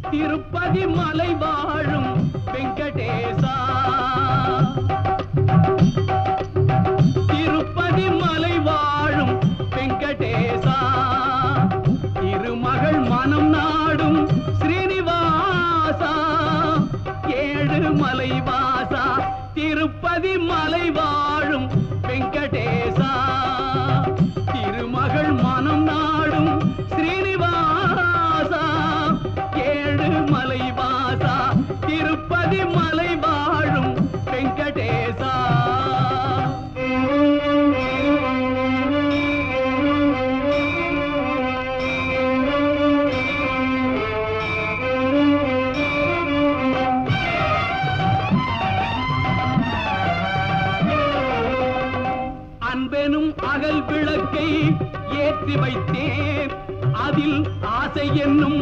திருப்பதி மலை வாழும் வெங்கடேசா, திருப்பதி மலை வாழும் வெங்கடேசா, திருமகள் மனம் நாடும் ஸ்ரீனிவாசா, ஏழு மலை வாசா, திருப்பதி மலை வாழும் வெங்கடேசா, திருமகள் மனம் நாடும் ஸ்ரீனிவாசா, ஏழு மலை வாசா, திருப்பதி மலை வாழும் வெங்கடேசா. அன்பெனும் அகல் விளக்கை ஏற்றி வைத்தேன், அதில் ஆசை என்னும்